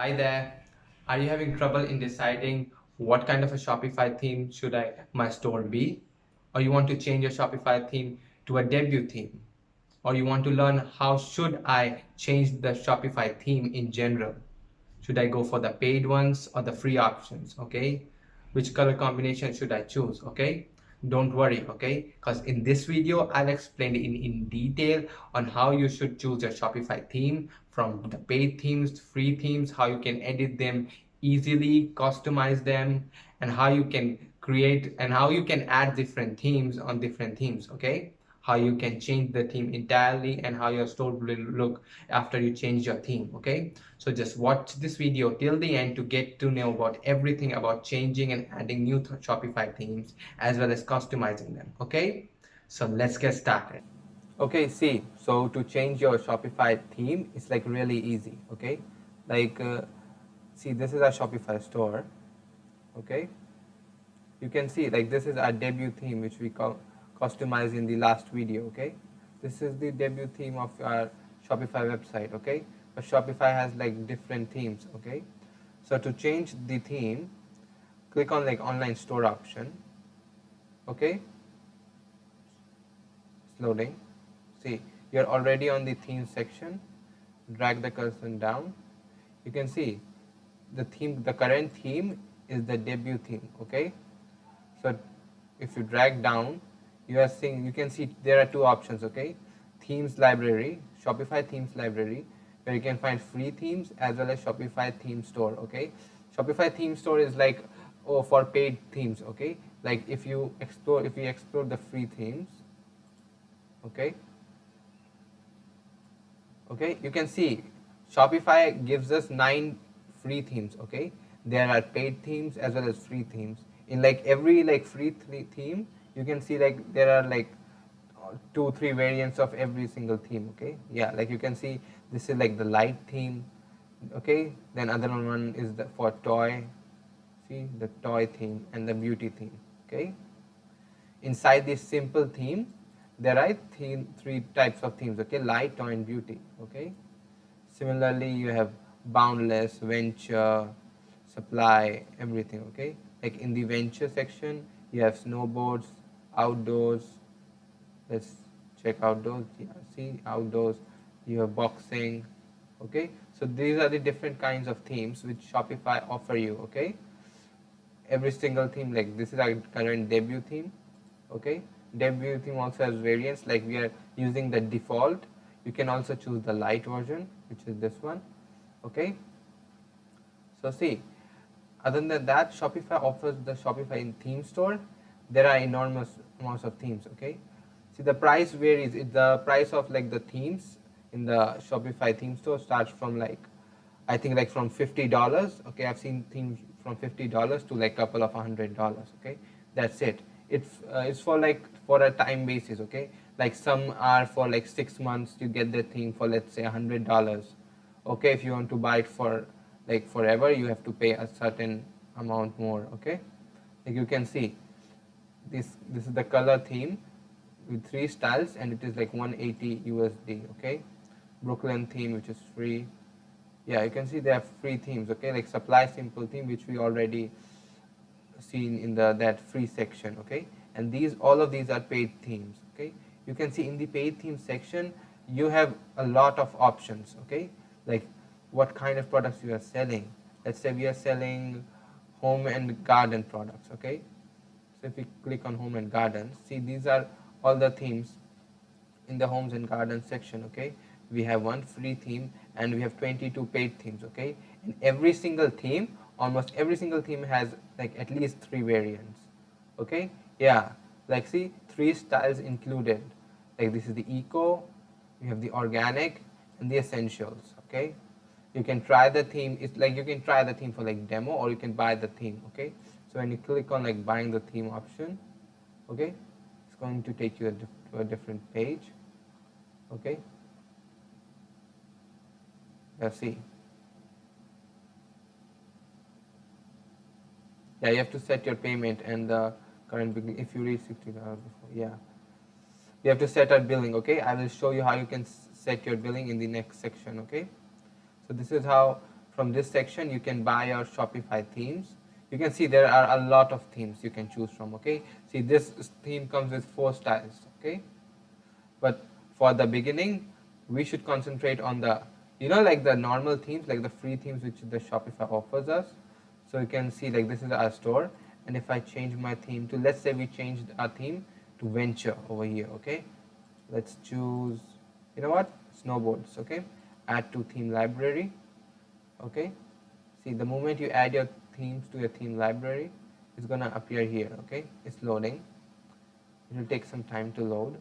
Hi there. Are you having trouble in deciding what kind of a Shopify theme should my store be? Or you want to change your Shopify theme to a debut theme? Or you want to learn how should I change the Shopify theme in general? Should I go for the paid ones or the free options? Okay. Which color combination should I choose? Okay. Don't worry, okay? Because in this video, I'll explain in detail on how you should choose your Shopify theme from the paid themes, free themes, how you can edit them easily, customize them, and how you can create and how you can add different themes on different themes, okay? How you can change the theme entirely and how your store will look after you change your theme, okay? So just watch this video till the end to get to know about everything about changing and adding new Shopify themes as well as customizing them, okay? So let's get started. Okay, see, so to change your Shopify theme, it's like really easy, okay? Like, see, this is our Shopify store, okay? You can see like this is our debut theme which we customized in the last video, okay? This is the debut theme of our Shopify website, okay? But Shopify has like different themes, okay? So to change the theme, click on like online store option, okay? It's loading. See, you're already on the theme section. Drag the cursor down. You can see the current theme is the debut theme, okay? So if you drag down, you can see there are two options, okay? Themes library, Shopify themes library, where you can find free themes as well as Shopify theme store, okay? Shopify theme store is like for paid themes, okay? Like if you explore the free themes, okay? Okay, you can see Shopify gives us 9 free themes, okay? There are paid themes as well as free themes. In like every like free theme, you can see like there are like 2 3 variants of every single theme, okay? Yeah, like you can see this is like the light theme, okay? Then other one is for toy, see the toy theme and the beauty theme, okay? Inside this simple theme, there are three types of themes, okay? Light, toy and beauty, okay? Similarly, you have boundless, venture, supply, everything, okay? Like in the venture section, you have snowboards, outdoors. Let's check outdoors. Yeah, see outdoors. You have boxing, okay? So these are the different kinds of themes which Shopify offer you, okay? Every single theme, like this is our current debut theme, okay? Debut theme also has variants, like we are using the default. You can also choose the light version, which is this one, okay? So see, other than that, Shopify offers the Shopify in theme store. There are enormous amounts of themes, okay? See, the price varies. The price of like the themes in the Shopify theme store starts from like, I think like from $50. Okay, I've seen themes from $50 to like couple of $100. Okay, that's it. It's for like for a time basis. Okay, like some are for like 6 months. You get the theme for let's say $100. Okay, if you want to buy it for like forever, you have to pay a certain amount more. Okay, like you can see this is the color theme with 3 styles and it is like 180 USD. Okay, Brooklyn theme which is free. Yeah, you can see they have free themes, okay, like supply simple theme which we already seen in that free section, okay, and these all of these are paid themes, okay. You can see in the paid theme section you have a lot of options, okay, like what kind of products you are selling. Let's say we are selling home and garden products, okay. So if we click on home and garden, see these are all the themes in the homes and gardens section, okay. We have one free theme and we have 22 paid themes, okay. And every single theme, almost every single theme has like at least 3 variants, okay. Yeah, like see 3 styles included, like this is the eco, you have the organic and the essentials, okay. You can try the theme. It's like you can try the theme for like demo or you can buy the theme, okay. So when you click on like buying the theme option, okay, it's going to take you to a different page, okay. Let's see. Yeah, you have to set your payment and the current billing if you reach $60 before. Yeah, you have to set our billing, okay. I will show you how you can set your billing in the next section, okay. So this is how from this section you can buy your Shopify themes. You can see there are a lot of themes you can choose from. Okay, see this theme comes with 4 styles. Okay, but for the beginning we should concentrate on the, like the normal themes, like the free themes which the Shopify offers us. So you can see like this is our store, and if I change my theme to, let's say we changed our theme to venture over here. Okay, let's choose, snowboards. Okay, add to theme library. Okay, see the moment you add your themes to your theme library, it's gonna appear here. Okay, it's loading. It will take some time to load.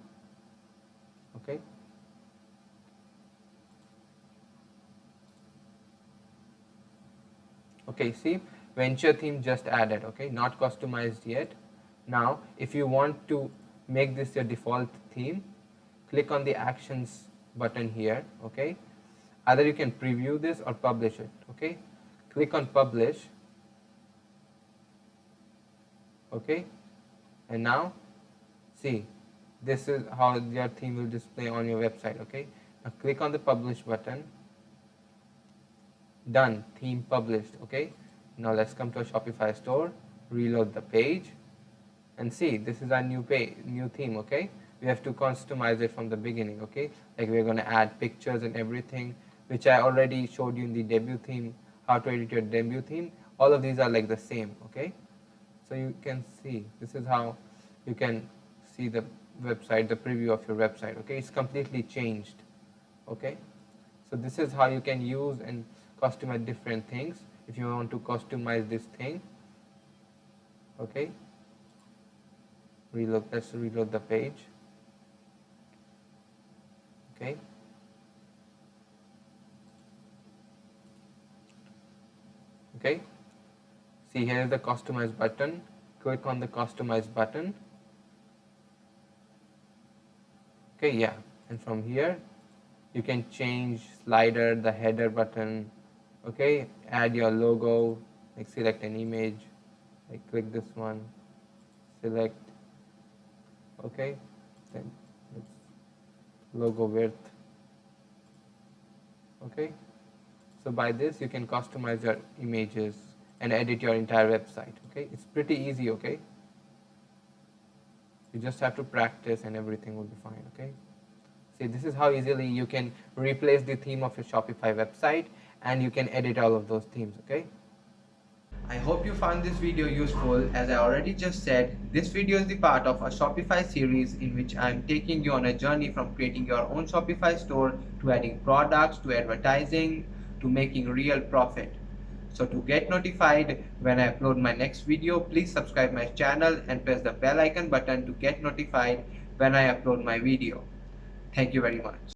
Okay, okay, see venture theme just added. Okay, not customized yet. Now if you want to make this your default theme, click on the actions button here. Okay, either you can preview this or publish it. Okay, click on publish. Okay, and now see, this is how your theme will display on your website. Okay, now click on the publish button. Done, theme published. Okay, now let's come to a Shopify store, reload the page, and see this is our new theme. Okay, we have to customize it from the beginning. Okay, like we're going to add pictures and everything, which I already showed you in the debut theme, how to edit your debut theme. All of these are like the same. Okay, so you can see this is how you can see the website, the preview of your website. Okay, it's completely changed. Okay, so this is how you can use and customize different things if you want to customize this thing. Okay, let's reload the page. Okay, okay, see here is the customize button. Click on the customize button. Okay, yeah, and from here you can change slider, the header button. Okay, add your logo, like select an image, like click this one, select. Okay, then let's logo width. Okay, so by this you can customize your images and edit your entire website. Okay, it's pretty easy. Okay, you just have to practice and everything will be fine. Okay, see this is how easily you can replace the theme of your Shopify website, and you can edit all of those themes. Okay, I hope you found this video useful. As I already just said, this video is the part of a Shopify series in which I am taking you on a journey from creating your own Shopify store to adding products to advertising to making real profit. So to get notified when I upload my next video, please subscribe my channel and press the bell icon button to get notified when I upload my video. Thank you very much.